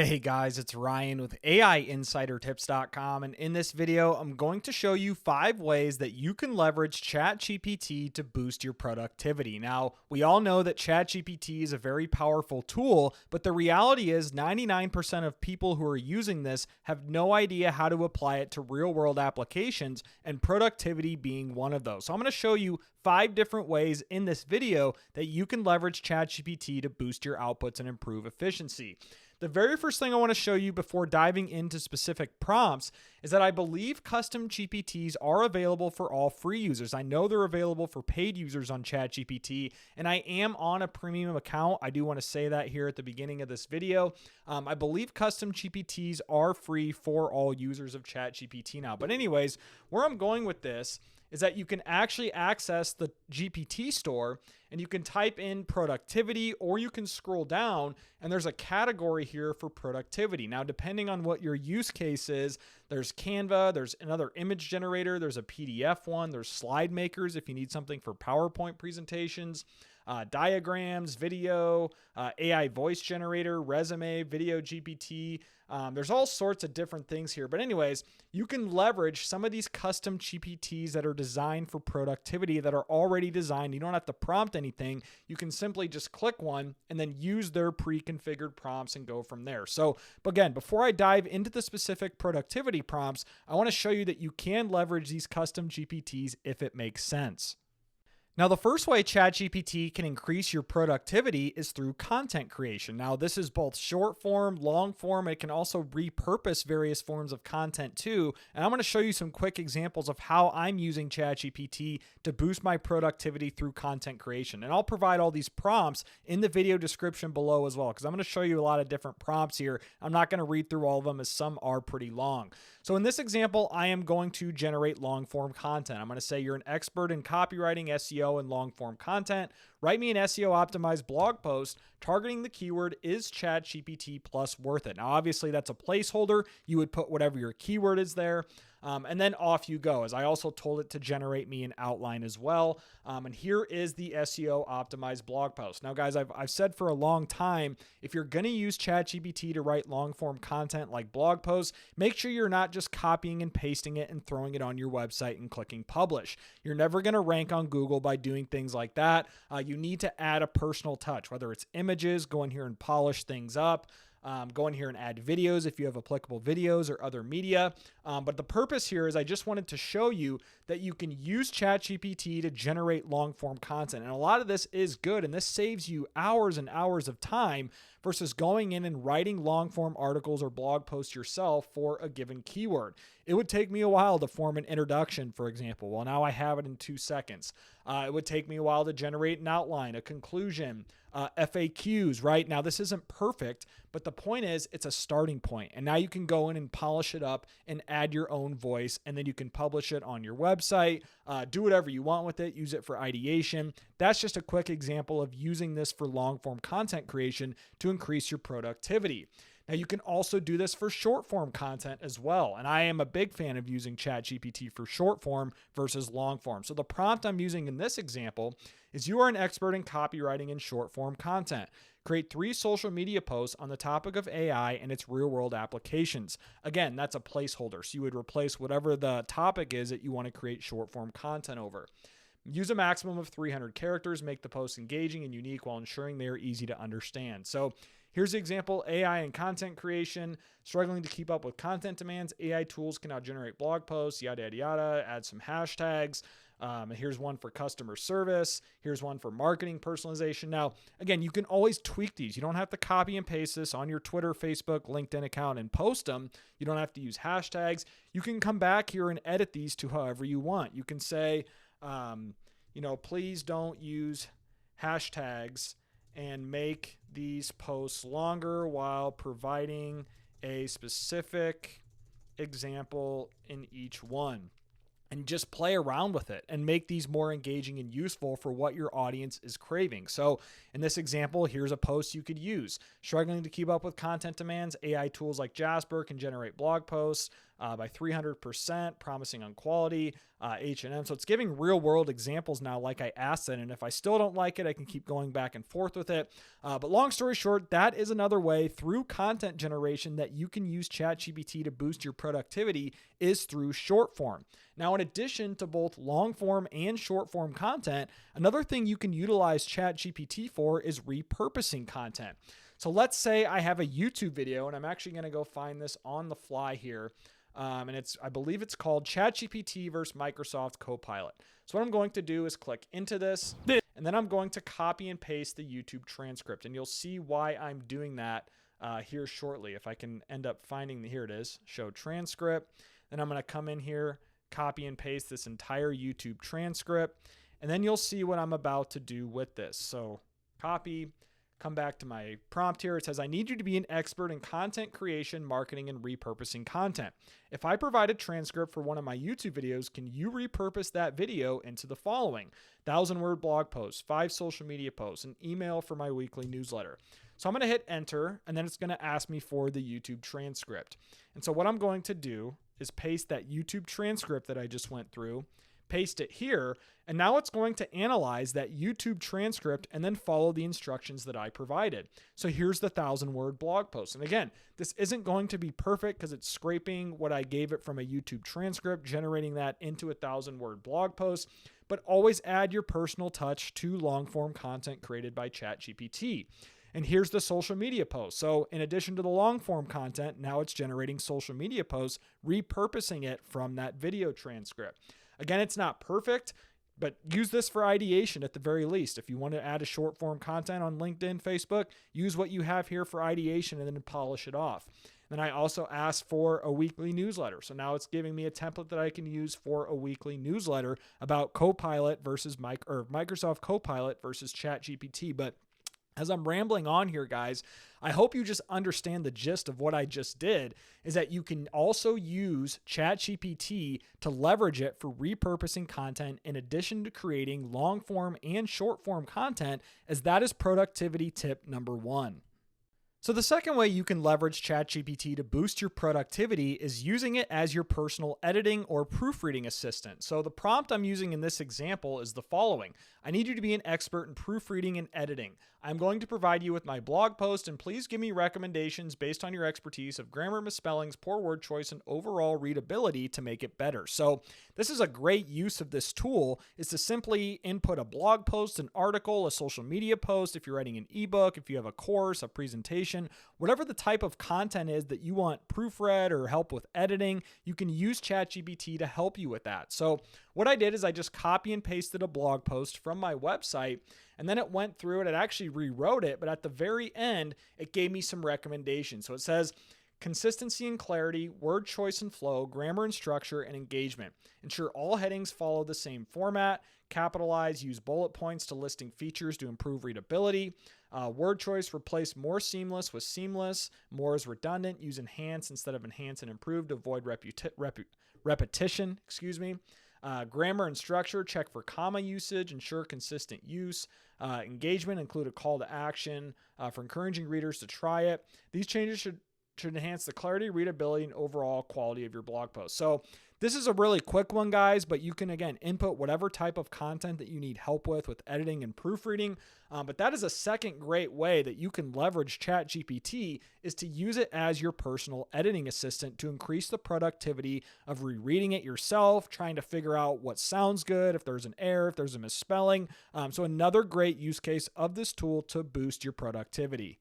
Hey guys, it's Ryan with AIinsidertips.com, and in this video, I'm going to show you 5 ways that you can leverage ChatGPT to boost your productivity. Now, we all know that ChatGPT is a very powerful tool, but the reality is 99% of people who are using this have no idea how to apply it to real-world applications, and productivity being one of those. So I'm going to show you 5 different ways in this video that you can leverage ChatGPT to boost your outputs and improve efficiency. The very first thing I want to show you before diving into specific prompts is that I believe custom GPTs are available for all free users. I know they're available for paid users on ChatGPT, and I am on a premium account. I do want to say that here at the beginning of this video. I believe custom GPTs are free for all users of ChatGPT now. But anyways, where I'm going with this is that you can actually access the GPT store and you can type in productivity, or you can scroll down and there's a category here for productivity. Now, depending on what your use case is, there's Canva, there's another image generator, there's a PDF one, there's slide makers if you need something for PowerPoint presentations, diagrams, video, AI voice generator, resume, video GPT. There's all sorts of different things here. But anyways, you can leverage some of these custom GPTs that are designed for productivity that are already designed. You don't have to prompt anything. You can simply just click one and then use their pre-configured prompts and go from there. So again, before I dive into the specific productivity prompts, I want to show you that you can leverage these custom GPTs if it makes sense. Now, the first way ChatGPT can increase your productivity is through content creation. Now, this is both short form, long form. It can also repurpose various forms of content too. And I'm going to show you some quick examples of how I'm using ChatGPT to boost my productivity through content creation. And I'll provide all these prompts in the video description below as well, because I'm going to show you a lot of different prompts here. I'm not going to read through all of them as some are pretty long. So in this example, I am going to generate long form content. I'm going to say you're an expert in copywriting, SEO, and long form content. Write me an SEO optimized blog post targeting the keyword "is ChatGPT plus worth it?" Now, obviously, that's a placeholder. You would put whatever your keyword is there. And then off you go, as I also told it to generate me an outline as well. And here is the SEO optimized blog post. Now, guys, I've said for a long time, if you're going to use ChatGPT to write long form content like blog posts, make sure you're not just copying and pasting it and throwing it on your website and clicking publish. You're never going to rank on Google by doing things like that. You need to add a personal touch, whether it's images, go in here and polish things up. Go in here and add videos if you have applicable videos or other media. But the purpose here is I just wanted to show you that you can use ChatGPT to generate long form content. And a lot of this is good, and this saves you hours and hours of time versus going in and writing long form articles or blog posts yourself for a given keyword. It would take me a while to form an introduction, for example. Well, now I have it in 2 seconds. It would take me a while to generate an outline, a conclusion, FAQs, right? Now, this isn't perfect, but the point is it's a starting point. And now you can go in and polish it up and add your own voice, and then you can publish it on your website, do whatever you want with it, use it for ideation. That's just a quick example of using this for long form content creation to increase your productivity. Now, you can also do this for short form content as well. And I am a big fan of using ChatGPT for short form versus long form. So the prompt I'm using in this example is: you are an expert in copywriting and short form content. Create 3 social media posts on the topic of AI and its real world applications. Again, that's a placeholder. So you would replace whatever the topic is that you want to create short form content over. Use a maximum of 300 characters. Make the posts engaging and unique while ensuring they are easy to understand. So here's the example: AI and content creation, struggling to keep up with content demands. AI tools can now generate blog posts, yada, yada, yada, add some hashtags. Here's one for customer service. Here's one for marketing personalization. Now, again, you can always tweak these. You don't have to copy and paste this on your Twitter, Facebook, LinkedIn account and post them. You don't have to use hashtags. You can come back here and edit these to however you want. You can say, please don't use hashtags and make these posts longer while providing a specific example in each one. And just play around with it and make these more engaging and useful for what your audience is craving. So in this example, here's a post you could use: struggling to keep up with content demands. AI tools like Jasper can generate blog posts. by 300%, promising on quality, H&M. So it's giving real world examples now, like I asked it. And if I still don't like it, I can keep going back and forth with it. But long story short, that is another way through content generation that you can use ChatGPT to boost your productivity is through short form. Now, in addition to both long form and short form content, another thing you can utilize ChatGPT for is repurposing content. So let's say I have a YouTube video, and I'm actually going to go find this on the fly here. And I believe it's called ChatGPT versus Microsoft Copilot. So what I'm going to do is click into this, and then I'm going to copy and paste the YouTube transcript. And you'll see why I'm doing that here shortly. If I can end up finding here it is, show transcript. Then I'm going to come in here, copy and paste this entire YouTube transcript, and then you'll see what I'm about to do with this. So copy, come back to my prompt here. It says, I need you to be an expert in content creation, marketing, and repurposing content. If I provide a transcript for one of my YouTube videos, can you repurpose that video into the following: 1,000-word blog posts, 5 social media posts, an email for my weekly newsletter? So I'm going to hit enter, and then it's going to ask me for the YouTube transcript. And so what I'm going to do is paste that YouTube transcript that I just went through, paste it here, and now it's going to analyze that YouTube transcript and then follow the instructions that I provided. So here's the 1,000-word blog post. And again, this isn't going to be perfect because it's scraping what I gave it from a YouTube transcript, generating that into a 1,000-word blog post, but always add your personal touch to long-form content created by ChatGPT. And here's the social media post. So in addition to the long form content, now it's generating social media posts, repurposing it from that video transcript. Again, it's not perfect, but use this for ideation at the very least. If you want to add a short form content on LinkedIn, Facebook, use what you have here for ideation and then polish it off. Then I also asked for a weekly newsletter. So now it's giving me a template that I can use for a weekly newsletter about Copilot versus Microsoft Copilot versus ChatGPT. But as I'm rambling on here, guys, I hope you just understand the gist of what I just did, is that you can also use ChatGPT to leverage it for repurposing content in addition to creating long form and short form content, as that is productivity tip number 1. So the second way you can leverage ChatGPT to boost your productivity is using it as your personal editing or proofreading assistant. So the prompt I'm using in this example is the following: I need you to be an expert in proofreading and editing. I'm going to provide you with my blog post, and please give me recommendations based on your expertise of grammar, misspellings, poor word choice, and overall readability to make it better. So this is a great use of this tool, is to simply input a blog post, an article, a social media post, if you're writing an ebook, if you have a course, a presentation, whatever the type of content is that you want proofread or help with editing, you can use ChatGPT to help you with that. So what I did is I just copy and pasted a blog post from my website, and then it went through and it actually rewrote it, but at the very end, it gave me some recommendations. So it says, consistency and clarity, word choice and flow, grammar and structure, and engagement. Ensure all headings follow the same format. Capitalize, use bullet points to listing features to improve readability. Word choice, replace more seamless with seamless. More is redundant. Use enhance instead of enhance and improve to avoid repetition. Grammar and structure, check for comma usage, ensure consistent use. Engagement, include a call to action for encouraging readers to try it. These changes should enhance the clarity, readability, and overall quality of your blog post. So this is a really quick one, guys, but you can, again, input whatever type of content that you need help with editing and proofreading. But that is a second great way that you can leverage ChatGPT, is to use it as your personal editing assistant to increase the productivity of rereading it yourself, trying to figure out what sounds good, if there's an error, if there's a misspelling. So another great use case of this tool to boost your productivity.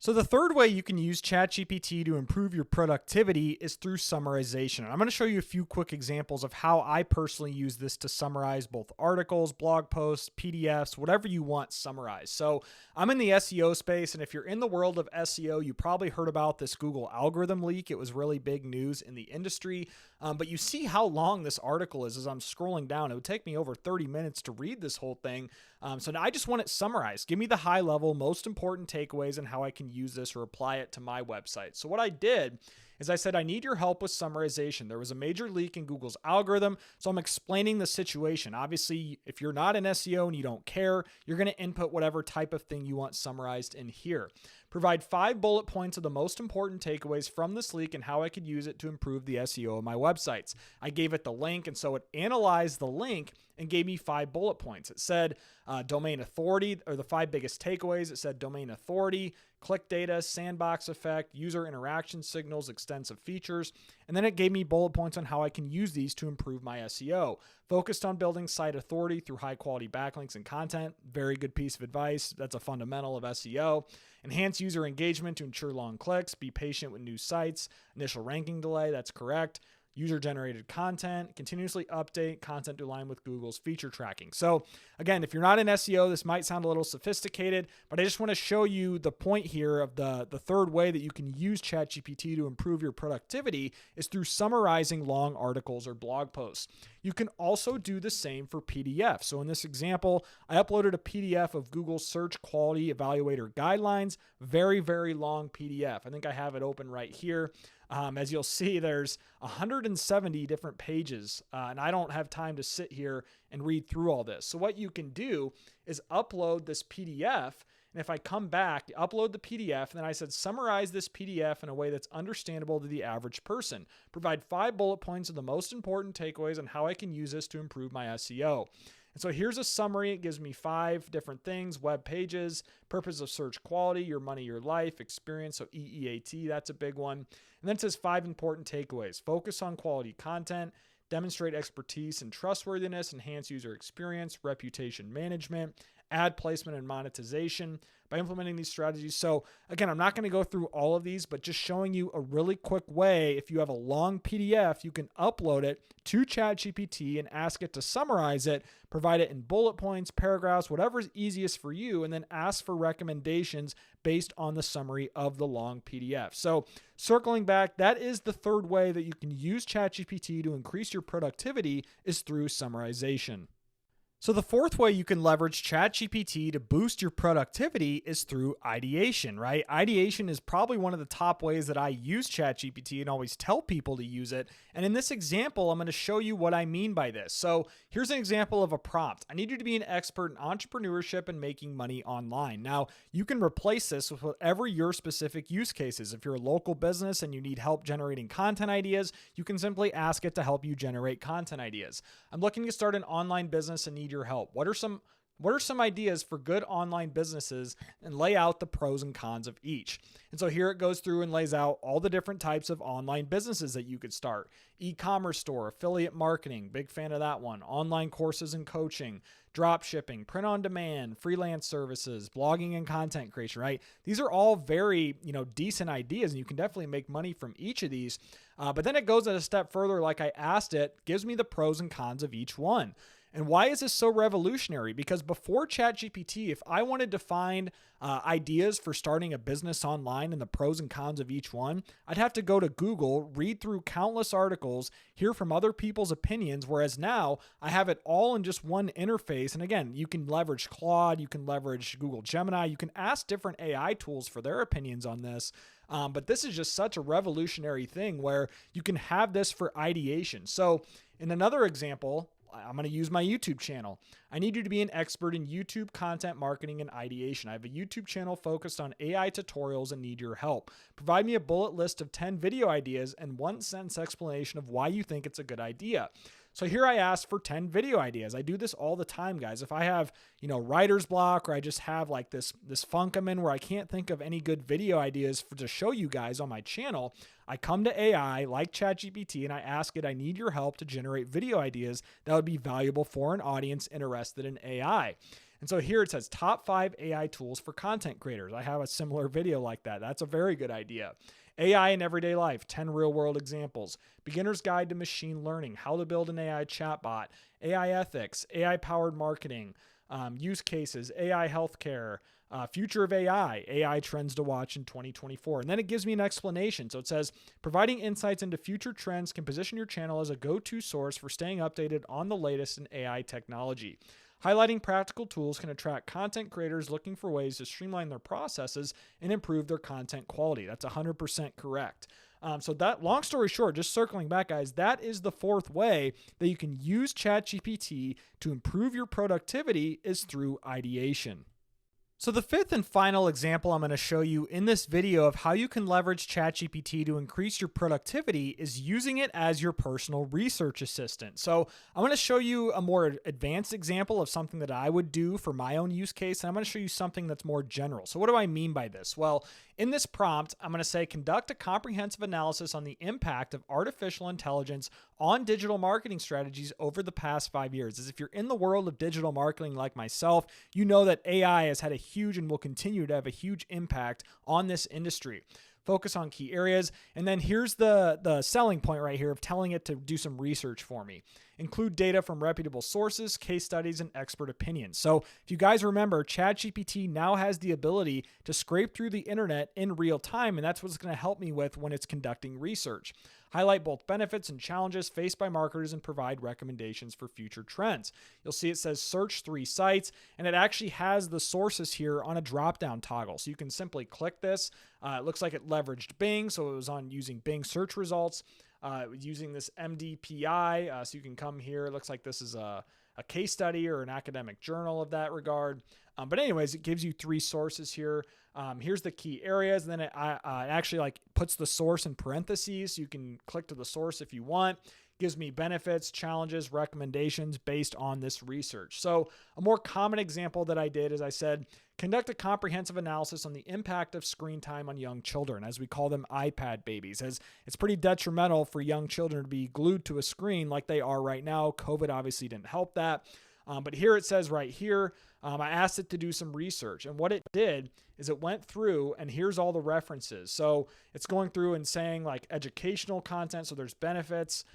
So the third way you can use ChatGPT to improve your productivity is through summarization. I'm going to show you a few quick examples of how I personally use this to summarize both articles, blog posts, PDFs, whatever you want summarized. So I'm in the SEO space, and if you're in the world of SEO, you probably heard about this Google algorithm leak. It was really big news in the industry, but you see how long this article is as I'm scrolling down. It would take me over 30 minutes to read this whole thing. So now I just want it summarized. Give me the high level, most important takeaways and how I can use this or apply it to my website. So what I did is I said, I need your help with summarization. There was a major leak in Google's algorithm, so I'm explaining the situation. Obviously, if you're not in SEO and you don't care, you're going to input whatever type of thing you want summarized in here. Provide 5 bullet points of the most important takeaways from this leak and how I could use it to improve the SEO of my websites. I gave it the link, and so it analyzed the link and gave me 5 bullet points. It said domain authority, or the 5 biggest takeaways. It said domain authority, click data, sandbox effect, user interaction signals, extensive features. And then it gave me bullet points on how I can use these to improve my SEO. Focused on building site authority through high quality backlinks and content. Very good piece of advice. That's a fundamental of SEO. Enhance user engagement to ensure long clicks. Be patient with new sites. Initial ranking delay. That's correct. User-generated content, continuously update content to align with Google's feature tracking. So again, if you're not in SEO, this might sound a little sophisticated, but I just want to show you the point here of the third way that you can use ChatGPT to improve your productivity is through summarizing long articles or blog posts. You can also do the same for PDF. So in this example, I uploaded a PDF of Google Search Quality Evaluator Guidelines, very, very long PDF. I think I have it open right here. As you'll see, there's 170 different pages, and I don't have time to sit here and read through all this. So what you can do is upload this PDF, and if I come back, upload the PDF, and then I said summarize this PDF in a way that's understandable to the average person. Provide 5 bullet points of the most important takeaways on how I can use this to improve my SEO. And so here's a summary. It gives me 5 different things: web pages, purpose of search quality, your money, your life, experience, so EEAT, that's a big one. And then it says 5 important takeaways: focus on quality content, demonstrate expertise and trustworthiness, enhance user experience, reputation management, ad placement and monetization by implementing these strategies. So again, I'm not going to go through all of these, but just showing you a really quick way. If you have a long PDF, you can upload it to ChatGPT and ask it to summarize it, provide it in bullet points, paragraphs, whatever's easiest for you, and then ask for recommendations based on the summary of the long PDF. So circling back, that is the third way that you can use ChatGPT to increase your productivity is through summarization. So the fourth way you can leverage ChatGPT to boost your productivity is through ideation, right? Ideation is probably one of the top ways that I use ChatGPT and always tell people to use it. And in this example, I'm going to show you what I mean by this. So here's an example of a prompt. I need you to be an expert in entrepreneurship and making money online. Now, you can replace this with whatever your specific use case is. If you're a local business and you need help generating content ideas, you can simply ask it to help you generate content ideas. I'm looking to start an online business and need your help. What are some ideas for good online businesses, and lay out the pros and cons of each. And so here it goes through and lays out all the different types of online businesses that you could start. E-commerce store, affiliate marketing, big fan of that one. Online courses and coaching, drop shipping, print on demand, freelance services, blogging and content creation, right? These are all very, decent ideas, and you can definitely make money from each of these. But then it goes a step further, like I asked it, gives me the pros and cons of each one. And why is this so revolutionary? Because before ChatGPT, if I wanted to find ideas for starting a business online and the pros and cons of each one, I'd have to go to Google, read through countless articles, hear from other people's opinions, whereas now I have it all in just one interface. And again, you can leverage Claude, you can leverage Google Gemini, you can ask different AI tools for their opinions on this. But this is just such a revolutionary thing where you can have this for ideation. So in another example, I'm going to use my YouTube channel. I need you to be an expert in YouTube content marketing and ideation. I have a YouTube channel focused on AI tutorials and need your help. Provide me a bullet list of 10 video ideas and 1-sentence explanation of why you think it's a good idea. So here I asked for 10 video ideas. I do this all the time, guys. If I have, writer's block, or I just have like this funk I'm in where I can't think of any good video ideas to show you guys on my channel, I come to AI like ChatGPT and I ask it, I need your help to generate video ideas that would be valuable for an audience interested in AI. And so here it says top 5 AI tools for content creators. I have a similar video like that. That's a very good idea. AI in everyday life, 10 real world examples. Beginner's guide to machine learning, how to build an AI chatbot, AI ethics, AI powered marketing, use cases, AI healthcare, future of AI, AI trends to watch in 2024. And then it gives me an explanation. So it says, providing insights into future trends can position your channel as a go-to source for staying updated on the latest in AI technology. Highlighting practical tools can attract content creators looking for ways to streamline their processes and improve their content quality. That's 100% correct. So that, long story short, just circling back, guys, that is the fourth way that you can use ChatGPT to improve your productivity is through ideation. So the fifth and final example I'm going to show you in this video of how you can leverage ChatGPT to increase your productivity is using it as your personal research assistant. So I'm going to show you a more advanced example of something that I would do for my own use case, and I'm going to show you something that's more general. So what do I mean by this? Well, in this prompt, I'm going to say conduct a comprehensive analysis on the impact of artificial intelligence on digital marketing strategies over the past 5 years. As if you're in the world of digital marketing like myself, you know that AI has had a huge and will continue to have a huge impact on this industry. Focus on key areas. And then here's the selling point right here of telling it to do some research for me. Include data from reputable sources, case studies, and expert opinions. So if you guys remember, ChatGPT now has the ability to scrape through the internet in real time, and that's what it's going to help me with when it's conducting research. Highlight both benefits and challenges faced by marketers and provide recommendations for future trends. You'll see it says search 3 sites, and it actually has the sources here on a drop-down toggle. So you can simply click this. It looks like it leveraged Bing, so it was on using Bing search results. Using this MDPI, so you can come here. It looks like this is a case study or an academic journal of that regard. But anyways, it gives you 3 sources here. Here's the key areas. And then it actually like puts the source in parentheses. So you can click to the source if you want. Gives me benefits, challenges, recommendations based on this research. So a more common example that I did is I said, conduct a comprehensive analysis on the impact of screen time on young children, as we call them iPad babies, as it's pretty detrimental for young children to be glued to a screen like they are right now. COVID obviously didn't help that. But here it says right here, I asked it to do some research. And what it did is it went through and here's all the references. So it's going through and saying like educational content. So there's benefits,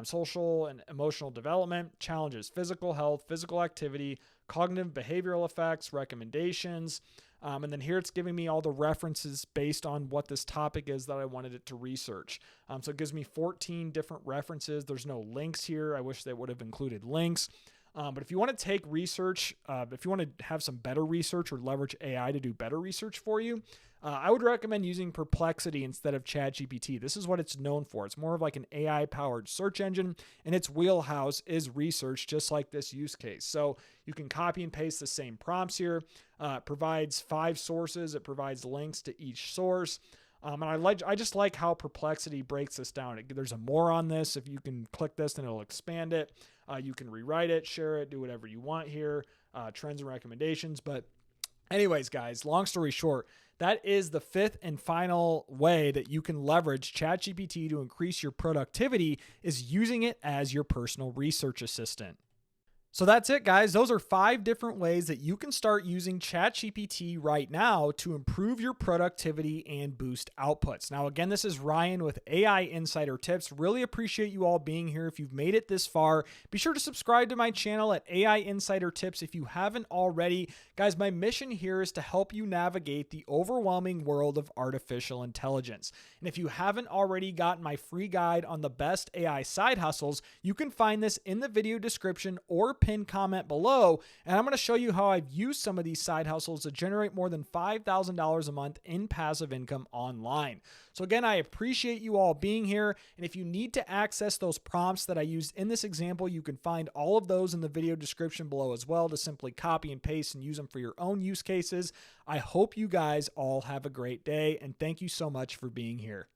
social and emotional development, challenges, physical health, physical activity, cognitive behavioral effects, recommendations. And then here it's giving me all the references based on what this topic is that I wanted it to research. So it gives me 14 different references. There's no links here. I wish they would have included links. But if you want to take research, if you want to have some better research or leverage AI to do better research for you, I would recommend using Perplexity instead of ChatGPT. This is what it's known for. It's more of like an AI-powered search engine, and its wheelhouse is research, just like this use case. So you can copy and paste the same prompts here. It provides 5 sources. It provides links to each source. And I just like how Perplexity breaks this down. There's a more on this. If you can click this, then it'll expand it. You can rewrite it, share it, do whatever you want here, trends and recommendations. But anyways, guys, long story short, that is the 5th and final way that you can leverage ChatGPT to increase your productivity is using it as your personal research assistant. So that's it, guys. Those are 5 different ways that you can start using ChatGPT right now to improve your productivity and boost outputs. Now, again, this is Ryan with AI Insider Tips. Really appreciate you all being here. If you've made it this far, be sure to subscribe to my channel at AI Insider Tips if you haven't already. Guys, my mission here is to help you navigate the overwhelming world of artificial intelligence. And if you haven't already gotten my free guide on the best AI side hustles, you can find this in the video description or pinned comment below, and I'm going to show you how I've used some of these side hustles to generate more than $5,000 a month in passive income online. So again, I appreciate you all being here, and if you need to access those prompts that I used in this example, you can find all of those in the video description below as well to simply copy and paste and use them for your own use cases. I hope you guys all have a great day, and thank you so much for being here.